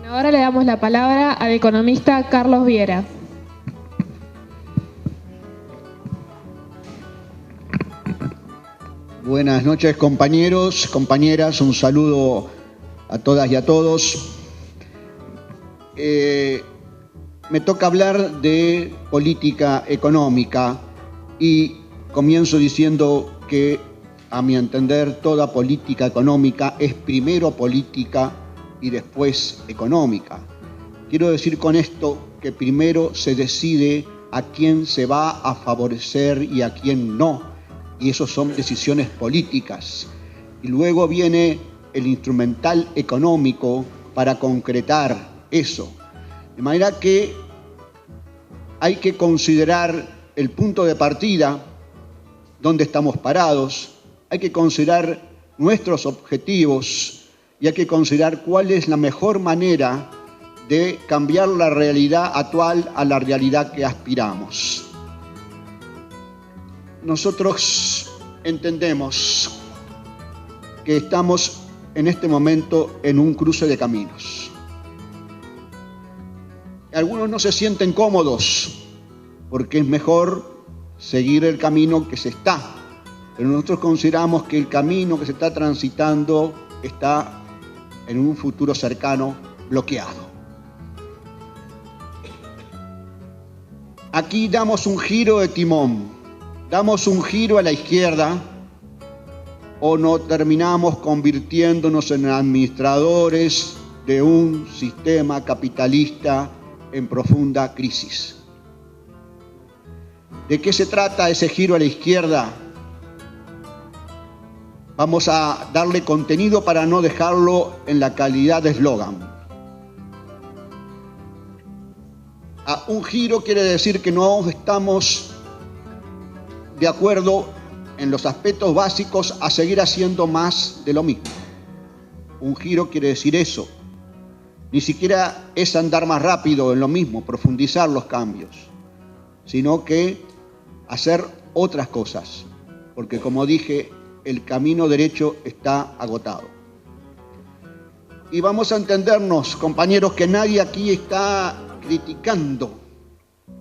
Ahora le damos la palabra al economista Carlos Viera. Buenas noches, compañeros, compañeras, un saludo a todas y a todos. Me toca hablar de política económica y comienzo diciendo que, a mi entender, toda política económica es primero política y después económica. Quiero decir con esto que primero se decide a quién se va a favorecer y a quién no, y eso son decisiones políticas. Y luego viene el instrumental económico para concretar eso. De manera que hay que considerar el punto de partida, dónde estamos parados, hay que considerar nuestros objetivos y hay que considerar cuál es la mejor manera de cambiar la realidad actual a la realidad que aspiramos. Nosotros entendemos que estamos en este momento en un cruce de caminos. Algunos no se sienten cómodos porque es mejor seguir el camino que se está, pero nosotros consideramos que el camino que se está transitando está en un futuro cercano bloqueado. Aquí damos un giro de timón, damos un giro a la izquierda o no terminamos convirtiéndonos en administradores de un sistema capitalista en profunda crisis. ¿De qué se trata ese giro a la izquierda? Vamos a darle contenido para no dejarlo en la calidad de eslogan. Un giro quiere decir que no estamos de acuerdo en los aspectos básicos a seguir haciendo más de lo mismo. Un giro quiere decir eso. Ni siquiera es andar más rápido en lo mismo, profundizar los cambios, sino que hacer otras cosas. Porque como dije, el camino derecho está agotado. Y vamos a entendernos, compañeros, que nadie aquí está criticando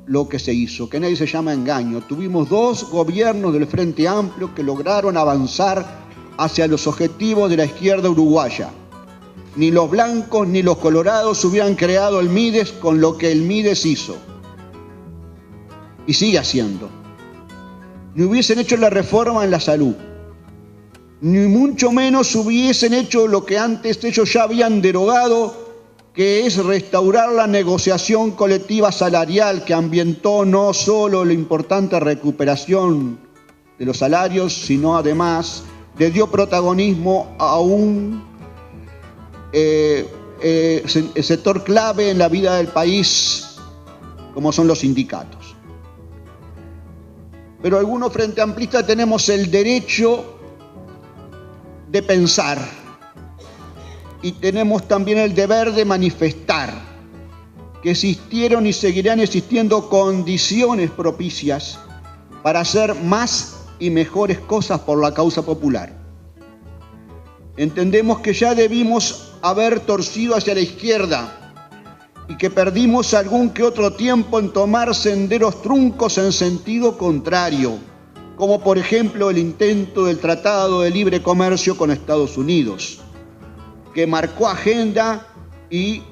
lo que se hizo, que nadie se llama engaño. Tuvimos 2 gobiernos del Frente Amplio que lograron avanzar hacia los objetivos de la izquierda uruguaya. Ni los blancos ni los colorados hubieran creado el Mides con lo que el Mides hizo. Y sigue haciendo. Ni hubiesen hecho la reforma en la salud. Ni mucho menos hubiesen hecho lo que antes ellos ya habían derogado, que es restaurar la negociación colectiva salarial que ambientó no solo la importante recuperación de los salarios, sino además le dio protagonismo a un sector clave en la vida del país, como son los sindicatos. Pero algunos frente amplistas tenemos el derecho de pensar y tenemos también el deber de manifestar que existieron y seguirán existiendo condiciones propicias para hacer más y mejores cosas por la causa popular. Entendemos que ya debimos haber torcido hacia la izquierda y que perdimos algún que otro tiempo en tomar senderos truncos en sentido contrario, como por ejemplo el intento del Tratado de Libre Comercio con Estados Unidos, que marcó agenda y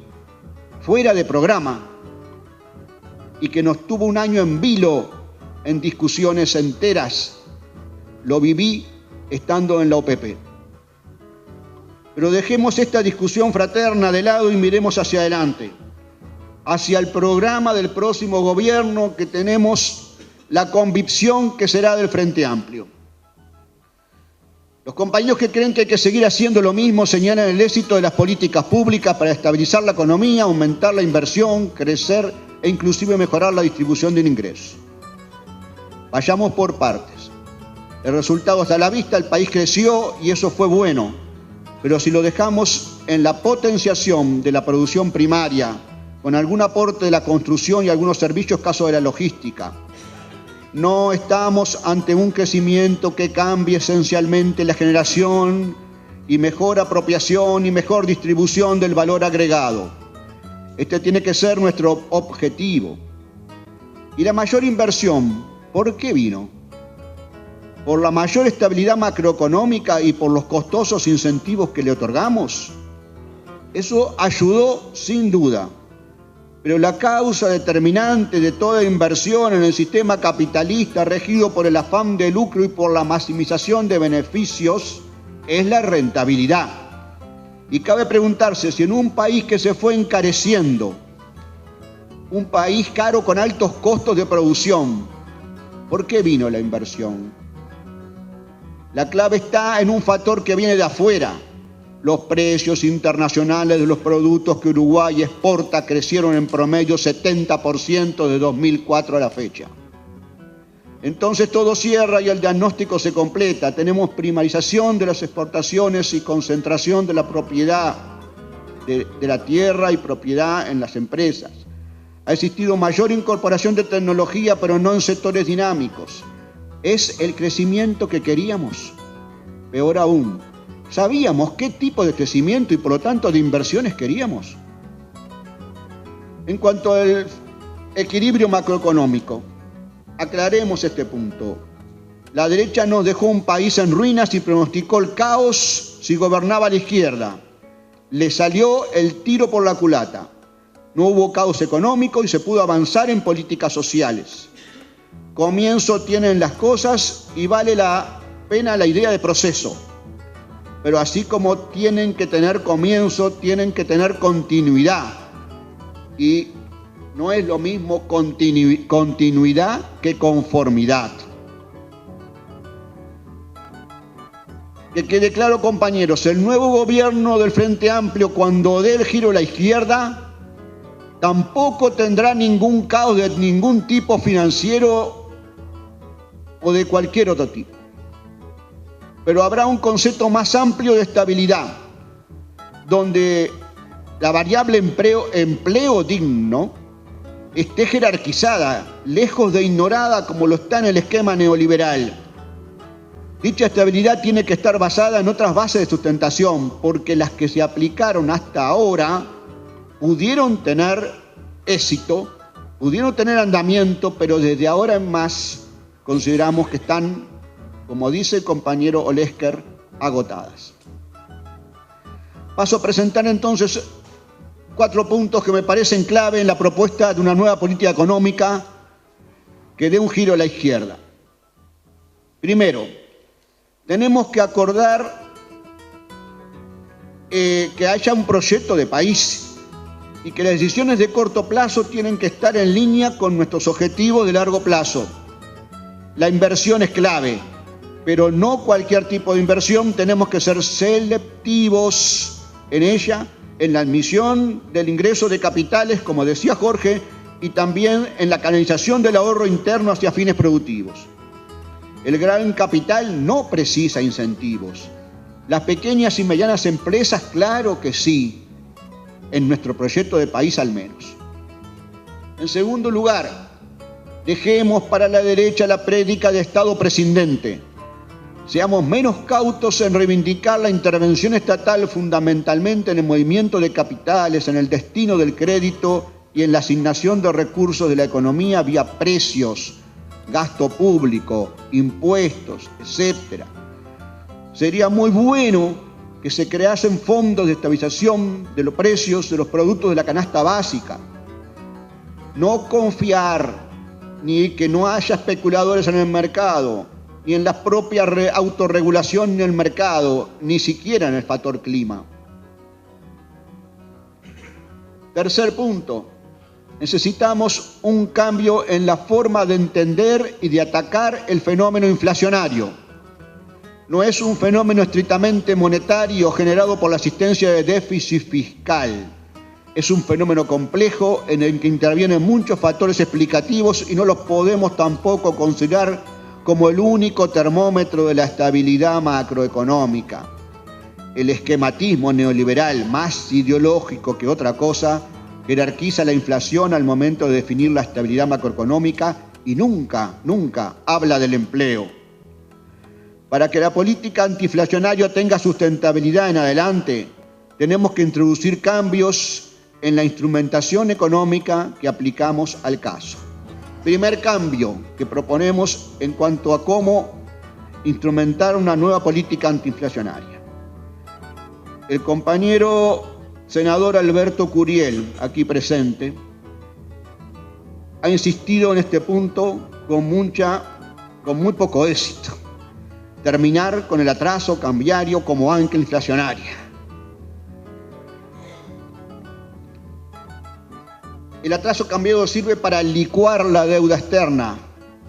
fuera de programa, y que nos tuvo un año en vilo en discusiones enteras. Lo viví estando en la OPP. Pero dejemos esta discusión fraterna de lado y miremos hacia adelante, hacia el programa del próximo gobierno que tenemos la convicción que será del Frente Amplio. Los compañeros que creen que hay que seguir haciendo lo mismo señalan el éxito de las políticas públicas para estabilizar la economía, aumentar la inversión, crecer e inclusive mejorar la distribución del ingreso. Vayamos por partes. El resultado está a la vista, el país creció y eso fue bueno, pero si lo dejamos en la potenciación de la producción primaria, con algún aporte de la construcción y algunos servicios, caso de la logística, no estamos ante un crecimiento que cambie esencialmente la generación y mejor apropiación y mejor distribución del valor agregado. Este tiene que ser nuestro objetivo. Y la mayor inversión, ¿por qué vino? ¿Por la mayor estabilidad macroeconómica y por los costosos incentivos que le otorgamos? Eso ayudó sin duda. Pero la causa determinante de toda inversión en el sistema capitalista regido por el afán de lucro y por la maximización de beneficios es la rentabilidad. Y cabe preguntarse si en un país que se fue encareciendo, un país caro con altos costos de producción, ¿por qué vino la inversión? La clave está en un factor que viene de afuera. Los precios internacionales de los productos que Uruguay exporta crecieron en promedio 70% de 2004 a la fecha. Entonces todo cierra y el diagnóstico se completa. Tenemos primarización de las exportaciones y concentración de la propiedad de la tierra y propiedad en las empresas. Ha existido mayor incorporación de tecnología, pero no en sectores dinámicos. ¿Es el crecimiento que queríamos? Peor aún, ¿sabíamos qué tipo de crecimiento y por lo tanto de inversiones queríamos? En cuanto al equilibrio macroeconómico, aclaremos este punto. La derecha nos dejó un país en ruinas y pronosticó el caos si gobernaba la izquierda. Le salió el tiro por la culata. No hubo caos económico y se pudo avanzar en políticas sociales. Comienzo tienen las cosas y vale la pena la idea de proceso. Pero así como tienen que tener comienzo, tienen que tener continuidad. Y no es lo mismo continuidad que conformidad. Que quede claro, compañeros, el nuevo gobierno del Frente Amplio, cuando dé el giro a la izquierda, tampoco tendrá ningún caos de ningún tipo financiero o de cualquier otro tipo. Pero habrá un concepto más amplio de estabilidad, donde la variable empleo digno esté jerarquizada, lejos de ignorada como lo está en el esquema neoliberal. Dicha estabilidad tiene que estar basada en otras bases de sustentación, porque las que se aplicaron hasta ahora pudieron tener éxito, pudieron tener andamiento, pero desde ahora en más consideramos que están, como dice el compañero Olesker, agotadas. Paso a presentar entonces 4 puntos que me parecen clave en la propuesta de una nueva política económica que dé un giro a la izquierda. Primero, tenemos que acordar que haya un proyecto de país y que las decisiones de corto plazo tienen que estar en línea con nuestros objetivos de largo plazo. La inversión es clave, pero no cualquier tipo de inversión. Tenemos que ser selectivos en ella, en la admisión del ingreso de capitales, como decía Jorge, y también en la canalización del ahorro interno hacia fines productivos. El gran capital no precisa incentivos. Las pequeñas y medianas empresas, claro que sí, en nuestro proyecto de país al menos. En segundo lugar, dejemos para la derecha la prédica de Estado prescindente. Seamos menos cautos en reivindicar la intervención estatal fundamentalmente en el movimiento de capitales, en el destino del crédito y en la asignación de recursos de la economía vía precios, gasto público, impuestos, etc. Sería muy bueno que se creasen fondos de estabilización de los precios de los productos de la canasta básica. No confiar ni que no haya especuladores en el mercado, ni en la propia autorregulación en el mercado, ni siquiera en el factor clima. Tercer punto, necesitamos un cambio en la forma de entender y de atacar el fenómeno inflacionario. No es un fenómeno estrictamente monetario generado por la existencia de déficit fiscal. Es un fenómeno complejo en el que intervienen muchos factores explicativos y no los podemos tampoco considerar como el único termómetro de la estabilidad macroeconómica. El esquematismo neoliberal, más ideológico que otra cosa, jerarquiza la inflación al momento de definir la estabilidad macroeconómica y nunca habla del empleo. Para que la política antiinflacionaria tenga sustentabilidad en adelante, tenemos que introducir cambios en la instrumentación económica que aplicamos al caso. Primer cambio que proponemos en cuanto a cómo instrumentar una nueva política antiinflacionaria. El compañero senador Alberto Curiel, aquí presente, ha insistido en este punto con muy poco éxito. Terminar con el atraso cambiario como ancla inflacionaria. El atraso cambiario sirve para licuar la deuda externa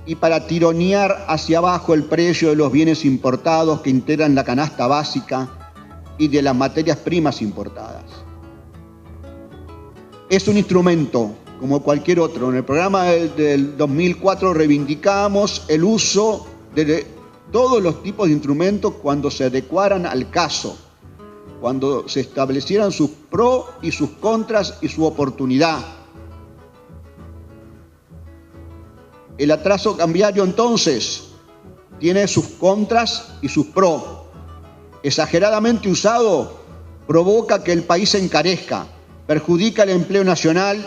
y para tironear hacia abajo el precio de los bienes importados que integran la canasta básica y de las materias primas importadas. Es un instrumento como cualquier otro. En el programa del 2004 reivindicamos el uso de todos los tipos de instrumentos cuando se adecuaran al caso, cuando se establecieran sus pros y sus contras y su oportunidad. El atraso cambiario entonces tiene sus contras y sus pros. Exageradamente usado provoca que el país se encarezca, perjudica el empleo nacional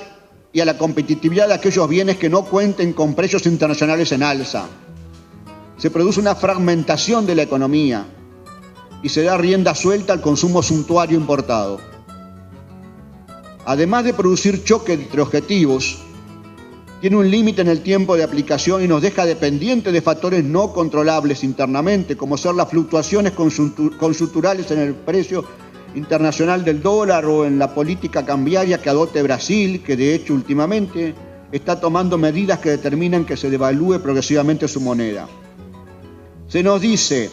y a la competitividad de aquellos bienes que no cuenten con precios internacionales en alza. Se produce una fragmentación de la economía y se da rienda suelta al consumo suntuario importado. Además de producir choque entre objetivos, tiene un límite en el tiempo de aplicación y nos deja dependientes de factores no controlables internamente, como ser las fluctuaciones conjunturales en el precio internacional del dólar o en la política cambiaria que adopte Brasil, que de hecho últimamente está tomando medidas que determinan que se devalúe progresivamente su moneda. Se nos dice,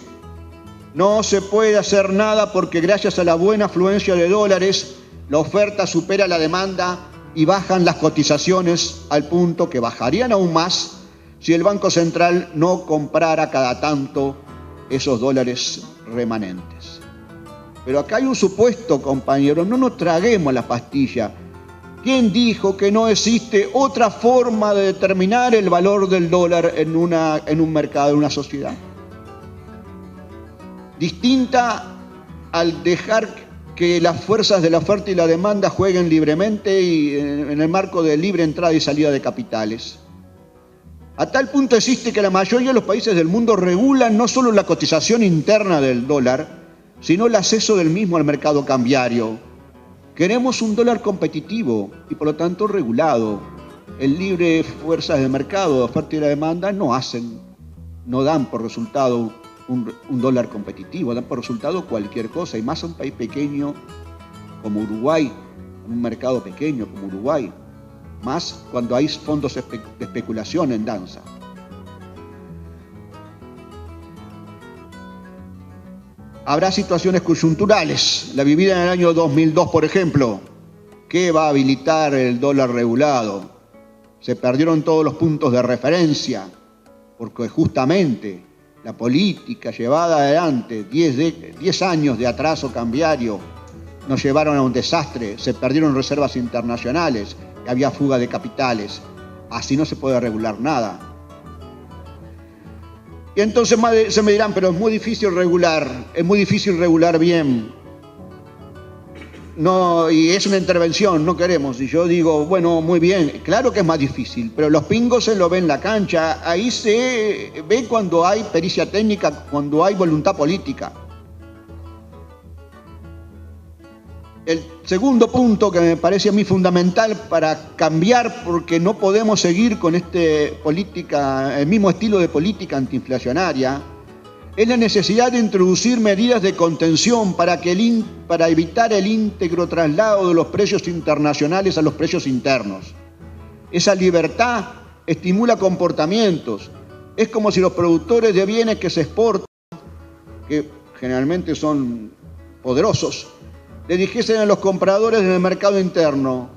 no se puede hacer nada porque gracias a la buena afluencia de dólares, la oferta supera la demanda y bajan las cotizaciones al punto que bajarían aún más si el Banco Central no comprara cada tanto esos dólares remanentes. Pero acá hay un supuesto, compañeros, no nos traguemos la pastilla. ¿Quién dijo que no existe otra forma de determinar el valor del dólar en un mercado, en una sociedad? Distinta al dejar que las fuerzas de la oferta y la demanda jueguen libremente y en el marco de libre entrada y salida de capitales. A tal punto existe que la mayoría de los países del mundo regulan no solo la cotización interna del dólar, sino el acceso del mismo al mercado cambiario. Queremos un dólar competitivo y por lo tanto regulado. El libre fuerzas del mercado de oferta y la demanda no dan por resultado un dólar competitivo, dan por resultado cualquier cosa, y más a un país pequeño como Uruguay, un mercado pequeño como Uruguay, más cuando hay fondos de especulación en danza. Habrá situaciones coyunturales, la vivida en el año 2002, por ejemplo, que va a habilitar el dólar regulado. Se perdieron todos los puntos de referencia, porque justamente la política llevada adelante, 10 años de atraso cambiario, nos llevaron a un desastre, se perdieron reservas internacionales, había fuga de capitales, así no se puede regular nada. Y entonces se me dirán, pero es muy difícil regular bien. No, y es una intervención, no queremos. Y yo digo, bueno, muy bien, claro que es más difícil, pero los pingos se lo ven en la cancha, ahí se ve cuando hay pericia técnica, cuando hay voluntad política. El segundo punto que me parece a mí fundamental para cambiar, porque no podemos seguir con el mismo estilo de política antiinflacionaria, es la necesidad de introducir medidas de contención para evitar el íntegro traslado de los precios internacionales a los precios internos. Esa libertad estimula comportamientos. Es como si los productores de bienes que se exportan, que generalmente son poderosos, le dijesen a los compradores en el mercado interno,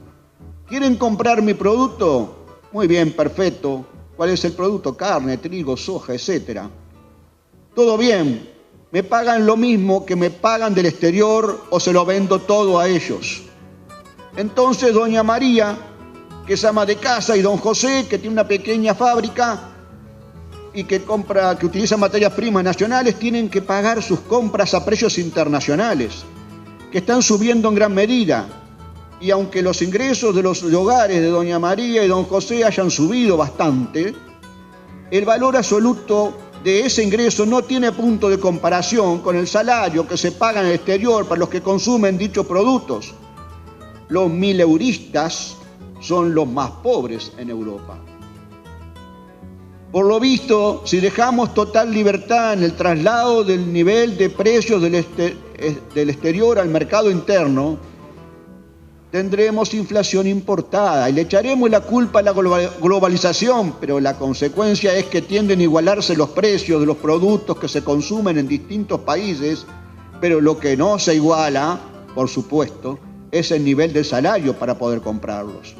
¿quieren comprar mi producto? Muy bien, perfecto. ¿Cuál es el producto? Carne, trigo, soja, etcétera. Todo bien, me pagan lo mismo que me pagan del exterior o se lo vendo todo a ellos. Entonces doña María, que es ama de casa, y don José, que tiene una pequeña fábrica y que utiliza materias primas nacionales, tienen que pagar sus compras a precios internacionales, que están subiendo en gran medida. y aunque los ingresos de los hogares de doña María y don José hayan subido bastante, el valor absoluto de ese ingreso no tiene punto de comparación con el salario que se paga en el exterior para los que consumen dichos productos. Los mileuristas son los más pobres en Europa. Por lo visto, si dejamos total libertad en el traslado del nivel de precios del exterior al mercado interno, tendremos inflación importada y le echaremos la culpa a la globalización, pero la consecuencia es que tienden a igualarse los precios de los productos que se consumen en distintos países, pero lo que no se iguala, por supuesto, es el nivel del salario para poder comprarlos.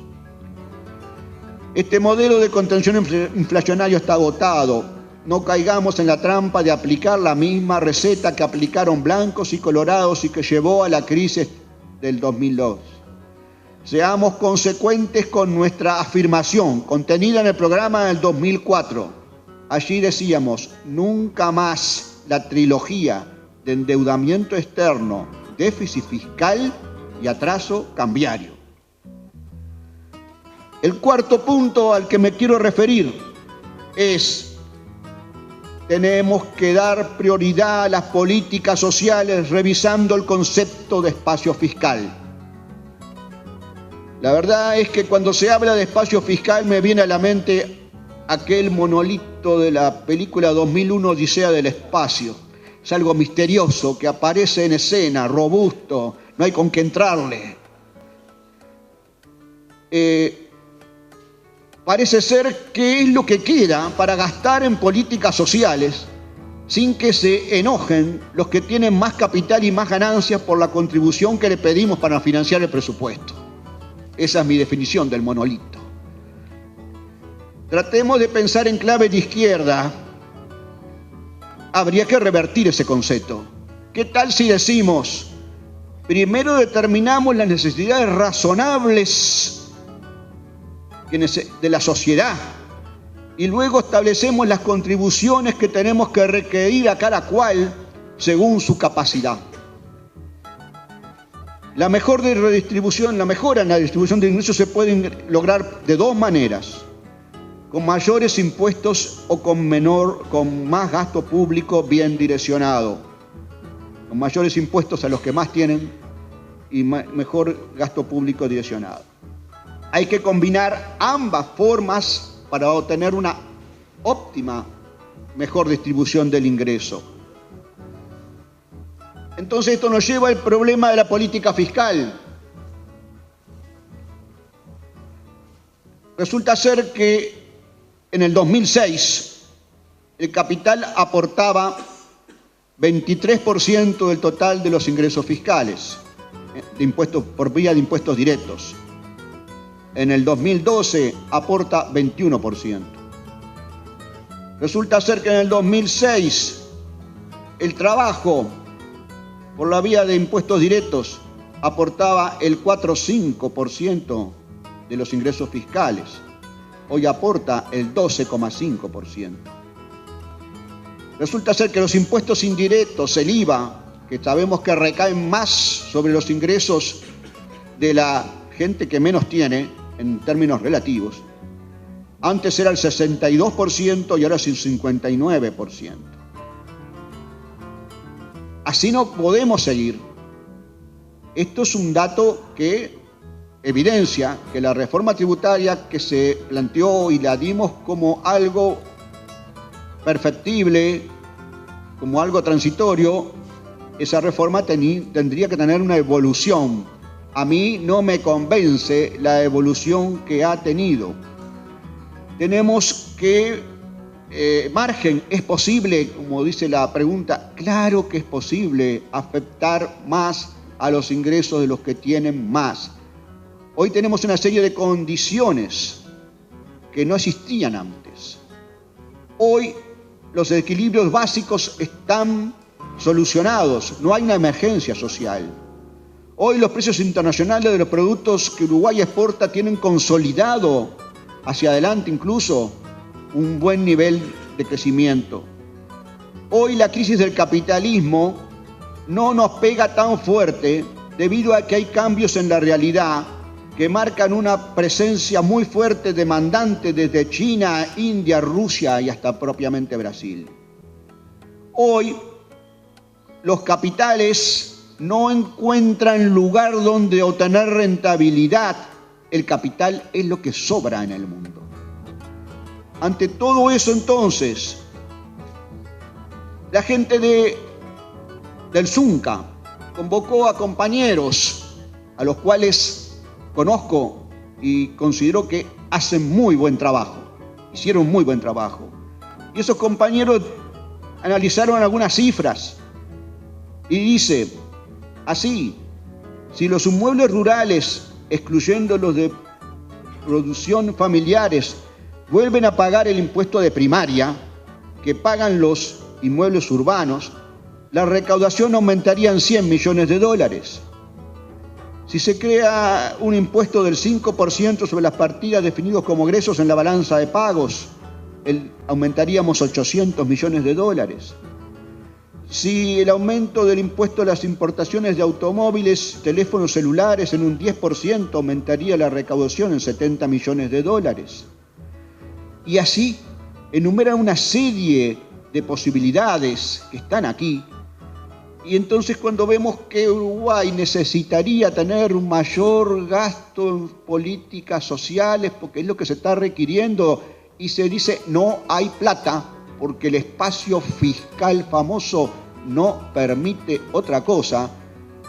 Este modelo de contención inflacionario está agotado. No caigamos en la trampa de aplicar la misma receta que aplicaron blancos y colorados y que llevó a la crisis del 2002. Seamos consecuentes con nuestra afirmación contenida en el programa del 2004. Allí decíamos, nunca más la trilogía de endeudamiento externo, déficit fiscal y atraso cambiario. El cuarto punto al que me quiero referir es: tenemos que dar prioridad a las políticas sociales revisando el concepto de espacio fiscal. La verdad es que cuando se habla de espacio fiscal me viene a la mente aquel monolito de la película 2001 Odisea del Espacio. Es algo misterioso que aparece en escena, robusto, no hay con qué entrarle. Parece ser que es lo que queda para gastar en políticas sociales sin que se enojen los que tienen más capital y más ganancias por la contribución que le pedimos para financiar el presupuesto. Esa es mi definición del monolito. Tratemos de pensar en clave de izquierda. Habría que revertir ese concepto. ¿Qué tal si decimos, primero determinamos las necesidades razonables de la sociedad y luego establecemos las contribuciones que tenemos que requerir a cada cual según su capacidad? La mejora en la distribución de ingresos se puede lograr de dos maneras: con mayores impuestos o con más gasto público bien direccionado. Con mayores impuestos a los que más tienen y mejor gasto público direccionado. Hay que combinar ambas formas para obtener una óptima, mejor distribución del ingreso. Entonces esto nos lleva al problema de la política fiscal. Resulta ser que en el 2006 el capital aportaba 23% del total de los ingresos fiscales, de impuestos por vía de impuestos directos. En el 2012 aporta 21%. Resulta ser que en el 2006 el trabajo por la vía de impuestos directos aportaba el 4 o 5% de los ingresos fiscales. Hoy aporta el 12,5%. Resulta ser que los impuestos indirectos, el IVA, que sabemos que recaen más sobre los ingresos de la gente que menos tiene, en términos relativos, antes era el 62% y ahora es el 59%. Así no podemos seguir. Esto es un dato que evidencia que la reforma tributaria que se planteó y la dimos como algo perfectible, como algo transitorio, esa reforma tendría que tener una evolución. A mí no me convence la evolución que ha tenido. Tenemos que margen, ¿es posible? Como dice la pregunta, claro que es posible afectar más a los ingresos de los que tienen más. Hoy tenemos una serie de condiciones que no existían antes. Hoy los equilibrios básicos están solucionados, no hay una emergencia social. Hoy los precios internacionales de los productos que Uruguay exporta tienen consolidado hacia adelante incluso un buen nivel de crecimiento. Hoy la crisis del capitalismo no nos pega tan fuerte debido a que hay cambios en la realidad que marcan una presencia muy fuerte demandante desde China, India, Rusia y hasta propiamente Brasil. Hoy, los capitales no encuentran lugar donde obtener rentabilidad. El capital es lo que sobra en el mundo. Ante todo eso, entonces, la gente del Zunca convocó a compañeros a los cuales conozco y considero que hacen muy buen trabajo, hicieron muy buen trabajo. Y esos compañeros analizaron algunas cifras y dice así: si los inmuebles rurales, excluyendo los de producción familiares, vuelven a pagar el impuesto de primaria que pagan los inmuebles urbanos, la recaudación aumentaría en 100 millones de dólares. Si se crea un impuesto del 5% sobre las partidas definidas como egresos en la balanza de pagos, aumentaríamos 800 millones de dólares. Si el aumento del impuesto a las importaciones de automóviles, teléfonos celulares en un 10%, aumentaría la recaudación en 70 millones de dólares. Y así enumeran una serie de posibilidades que están aquí. Y entonces cuando vemos que Uruguay necesitaría tener un mayor gasto en políticas sociales, porque es lo que se está requiriendo, y se dice no hay plata, porque el espacio fiscal famoso no permite otra cosa,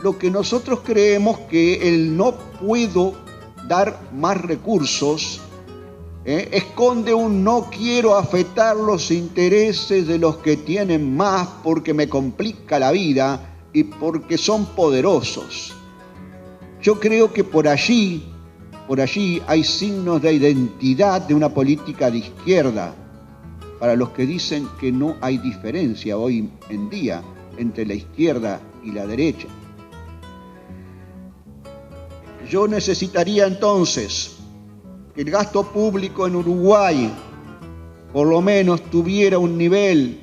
lo que nosotros creemos que el no puedo dar más recursos esconde un no quiero afectar los intereses de los que tienen más porque me complica la vida y porque son poderosos. Yo creo que por allí hay signos de identidad de una política de izquierda, para los que dicen que no hay diferencia hoy en día entre la izquierda y la derecha. Yo necesitaría entonces que el gasto público en Uruguay por lo menos tuviera un nivel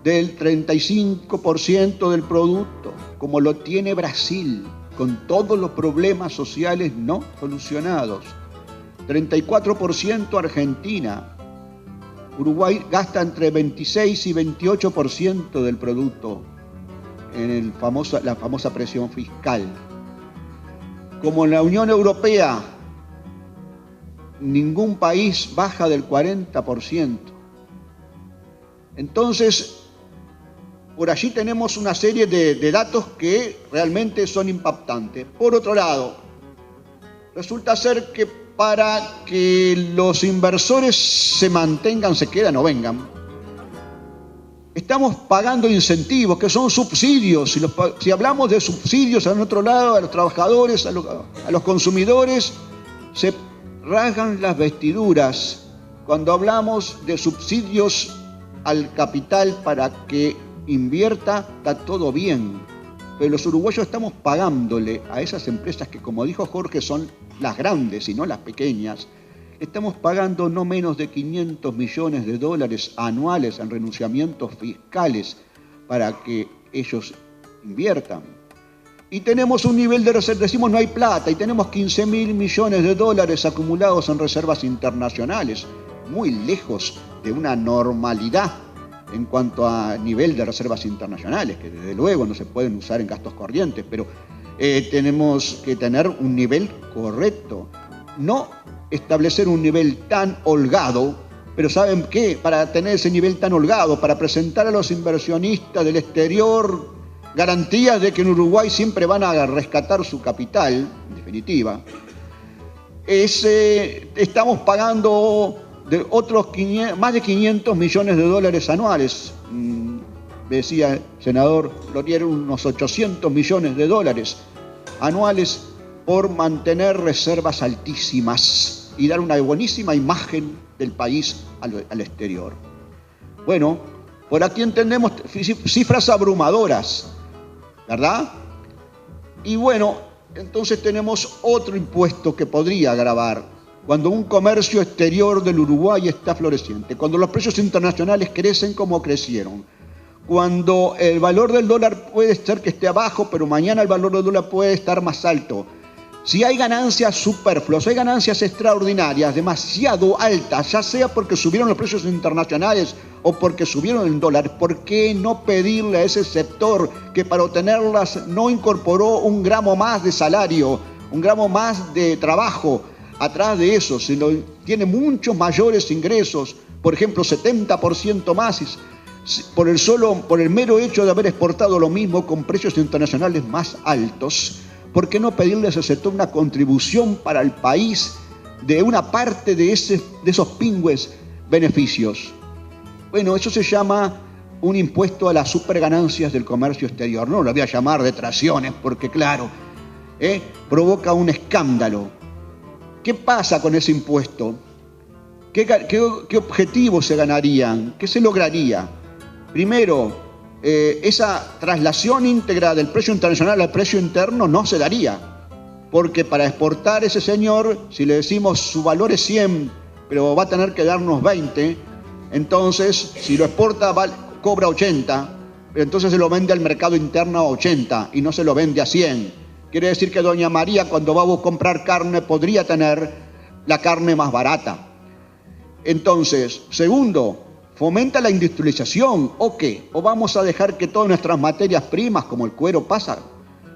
del 35% del producto, como lo tiene Brasil, con todos los problemas sociales no solucionados. 34% Argentina. Uruguay gasta entre 26 y 28% del producto en la famosa presión fiscal. Como en la Unión Europea, ningún país baja del 40%. Entonces, por allí tenemos una serie de datos que realmente son impactantes. Por otro lado, resulta ser que para que los inversores se mantengan, se quedan o vengan, estamos pagando incentivos, que son subsidios. Si hablamos de subsidios al otro lado, a los trabajadores, a los consumidores, se rasgan las vestiduras cuando hablamos de subsidios al capital para que invierta. Está todo bien, pero los uruguayos estamos pagándole a esas empresas que, como dijo Jorge, son las grandes y no las pequeñas. Estamos pagando no menos de 500 millones de dólares anuales en renunciamientos fiscales para que ellos inviertan. Y tenemos un nivel de reserva, decimos no hay plata, y tenemos 15.000 millones de dólares acumulados en reservas internacionales, muy lejos de una normalidad en cuanto a nivel de reservas internacionales, que desde luego no se pueden usar en gastos corrientes, pero tenemos que tener un nivel correcto, no establecer un nivel tan holgado. Pero ¿saben qué? Para tener ese nivel tan holgado, para presentar a los inversionistas del exterior garantías de que en Uruguay siempre van a rescatar su capital, en definitiva, estamos pagando más de 500 millones de dólares anuales. Decía el senador Lorier, unos 800 millones de dólares anuales por mantener reservas altísimas y dar una buenísima imagen del país al exterior. Bueno, por aquí entendemos cifras abrumadoras, ¿verdad? Y bueno, entonces tenemos otro impuesto que podría gravar cuando un comercio exterior del Uruguay está floreciente, cuando los precios internacionales crecen como crecieron, cuando el valor del dólar puede ser que esté abajo, pero mañana el valor del dólar puede estar más alto. Si hay ganancias superfluas, hay ganancias extraordinarias, demasiado altas, ya sea porque subieron los precios internacionales o porque subieron el dólar, ¿por qué no pedirle a ese sector que para obtenerlas no incorporó un gramo más de salario, un gramo más de trabajo atrás de eso, sino tiene muchos mayores ingresos, por ejemplo 70% más, por el mero hecho de haber exportado lo mismo con precios internacionales más altos? ¿Por qué no pedirle a ese sector una contribución para el país de una parte de esos pingües beneficios? Bueno, eso se llama un impuesto a las superganancias del comercio exterior. No lo voy a llamar detracciones porque, claro, provoca un escándalo. ¿Qué pasa con ese impuesto? ¿Qué objetivos se ganarían? ¿Qué se lograría? Primero, esa traslación íntegra del precio internacional al precio interno no se daría, porque para exportar ese señor, si le decimos su valor es 100, pero va a tener que darnos 20, entonces si lo exporta cobra 80, pero entonces se lo vende al mercado interno a 80 y no se lo vende a 100. Quiere decir que doña María, cuando va a comprar carne, podría tener la carne más barata. Entonces, segundo, ¿fomenta la industrialización o qué? ¿O vamos a dejar que todas nuestras materias primas, como el cuero,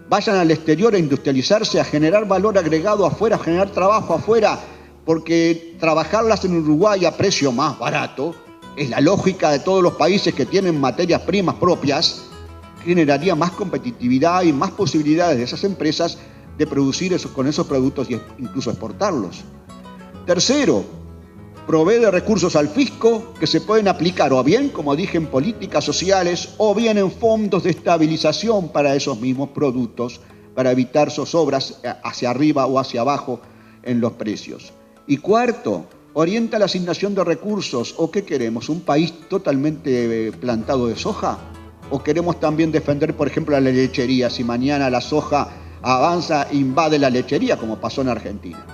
vayan al exterior a industrializarse, a generar valor agregado afuera, a generar trabajo afuera? Porque trabajarlas en Uruguay a precio más barato, es la lógica de todos los países que tienen materias primas propias, generaría más competitividad y más posibilidades de esas empresas de producir con esos productos e incluso exportarlos. Tercero, provee de recursos al fisco que se pueden aplicar o bien, como dije, en políticas sociales o bien en fondos de estabilización para esos mismos productos, para evitar zozobras hacia arriba o hacia abajo en los precios. Y cuarto, orienta la asignación de recursos. ¿O qué queremos? ¿Un país totalmente plantado de soja? ¿O queremos también defender, por ejemplo, la lechería? Si mañana la soja avanza e invade la lechería, como pasó en Argentina.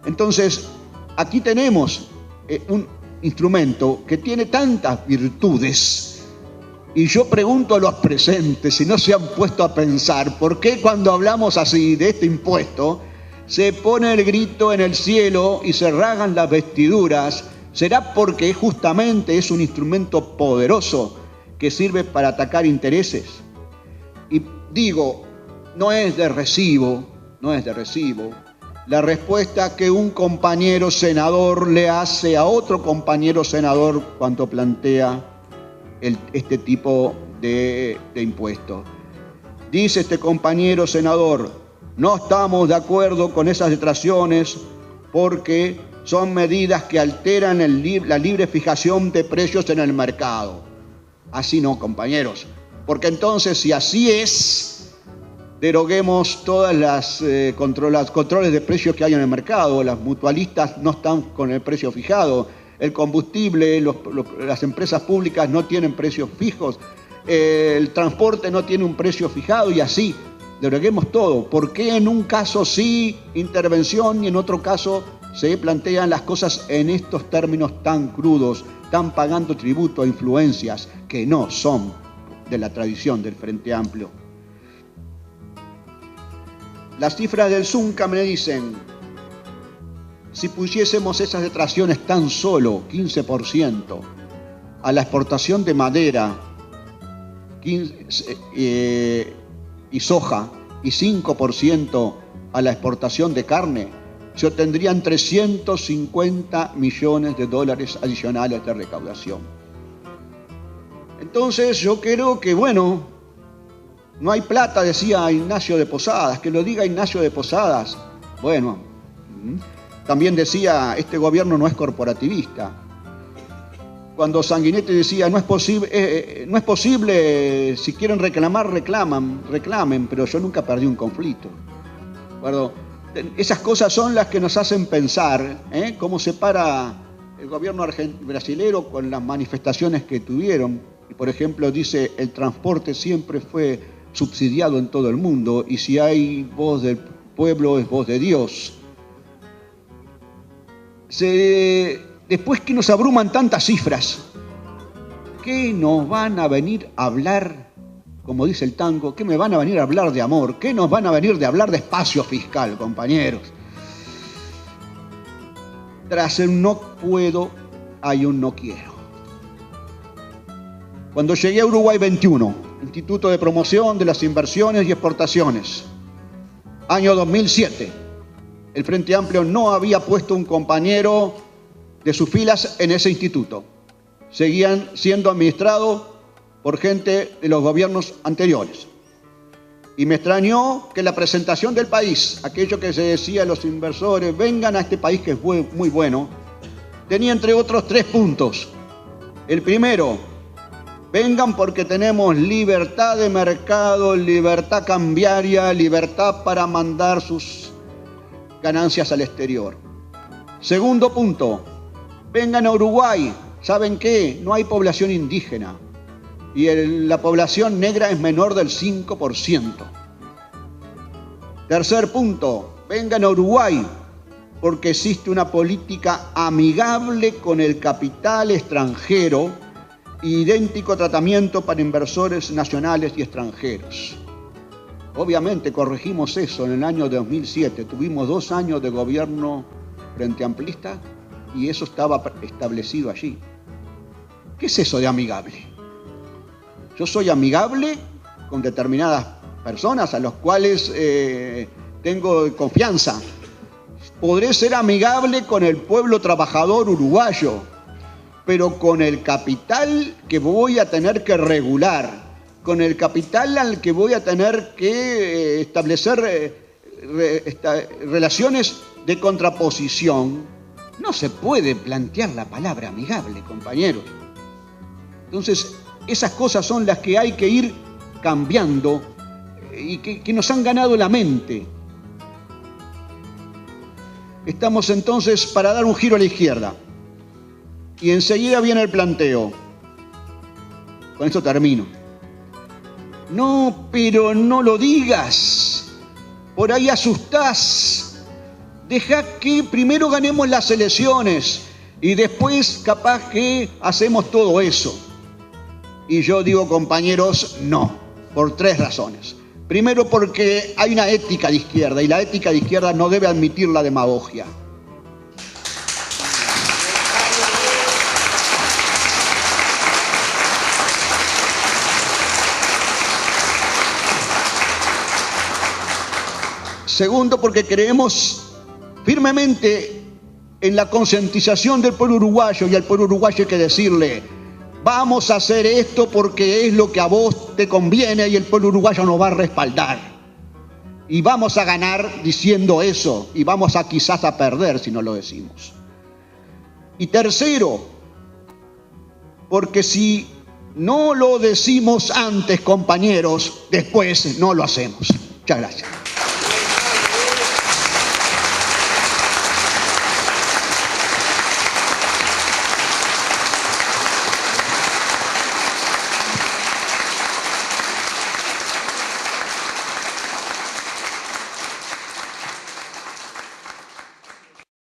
Entonces, aquí tenemos un instrumento que tiene tantas virtudes, y yo pregunto a los presentes si no se han puesto a pensar por qué cuando hablamos así de este impuesto se pone el grito en el cielo y se rasgan las vestiduras. ¿Será porque justamente es un instrumento poderoso que sirve para atacar intereses? Y digo, no es de recibo la respuesta que un compañero senador le hace a otro compañero senador cuando plantea este tipo de impuesto. Dice este compañero senador: no estamos de acuerdo con esas detracciones porque son medidas que alteran la libre fijación de precios en el mercado. Así no, compañeros, porque entonces, si así es, deroguemos todas las controles de precios que hay en el mercado. Las mutualistas no están con el precio fijado, el combustible, las empresas públicas no tienen precios fijos, el transporte no tiene un precio fijado, y así deroguemos todo. ¿Por qué en un caso sí intervención y en otro caso se plantean las cosas en estos términos tan crudos? Están pagando tributo a influencias que no son de la tradición del Frente Amplio. Las cifras del Zunca me dicen, si pusiésemos esas detracciones tan solo 15% a la exportación de madera y soja y 5% a la exportación de carne, se obtendrían 350 millones de dólares adicionales de recaudación. Entonces yo creo que, bueno, no hay plata, decía Ignacio de Posadas, que lo diga Ignacio de Posadas. Bueno, también decía, este gobierno no es corporativista. Cuando Sanguinetti decía, no es posible, si quieren reclamar, reclamen, pero yo nunca perdí un conflicto. Bueno, esas cosas son las que nos hacen pensar, cómo se para el gobierno brasilero con las manifestaciones que tuvieron. Y por ejemplo, dice, el transporte siempre fue subsidiado en todo el mundo, y si hay voz del pueblo es voz de Dios. Después que nos abruman tantas cifras, ¿qué nos van a venir a hablar como dice el tango, ¿qué me van a venir a hablar de amor? ¿Qué nos van a venir de hablar de espacio fiscal, compañeros? Tras el no puedo, hay un no quiero. Cuando llegué a Uruguay 21, Instituto de Promoción de las Inversiones y Exportaciones, año 2007, el Frente Amplio no había puesto un compañero de sus filas en ese instituto. Seguían siendo administrados por gente de los gobiernos anteriores. Y me extrañó que la presentación del país, aquello que se decía a los inversores, vengan a este país que es muy bueno, tenía entre otros 3 puntos. El primero, vengan porque tenemos libertad de mercado, libertad cambiaria, libertad para mandar sus ganancias al exterior. Segundo punto, vengan a Uruguay. ¿Saben qué? No hay población indígena y la población negra es menor del 5%. Tercer punto, vengan a Uruguay porque existe una política amigable con el capital extranjero, idéntico tratamiento para inversores nacionales y extranjeros. Obviamente corregimos eso en el año 2007, tuvimos 2 años de gobierno frente amplista y eso estaba establecido allí. ¿Qué es eso de amigable? Yo soy amigable con determinadas personas a los cuales tengo confianza. Podré ser amigable con el pueblo trabajador uruguayo, pero con el capital que voy a tener que regular, con el capital al que voy a tener que establecer relaciones de contraposición, no se puede plantear la palabra amigable, compañeros. Entonces, esas cosas son las que hay que ir cambiando y que nos han ganado la mente. Estamos entonces para dar un giro a la izquierda. Y enseguida viene el planteo. Con esto termino. No, pero no lo digas. Por ahí asustás. Deja que primero ganemos las elecciones y después capaz que hacemos todo eso. Y yo digo, compañeros, no, por 3 razones. Primero, porque hay una ética de izquierda y la ética de izquierda no debe admitir la demagogia. Segundo, porque creemos firmemente en la concientización del pueblo uruguayo y al pueblo uruguayo hay que decirle, vamos a hacer esto porque es lo que a vos te conviene y el pueblo uruguayo nos va a respaldar. Y vamos a ganar diciendo eso y vamos a quizás a perder si no lo decimos. Y tercero, porque si no lo decimos antes, compañeros, después no lo hacemos. Muchas gracias.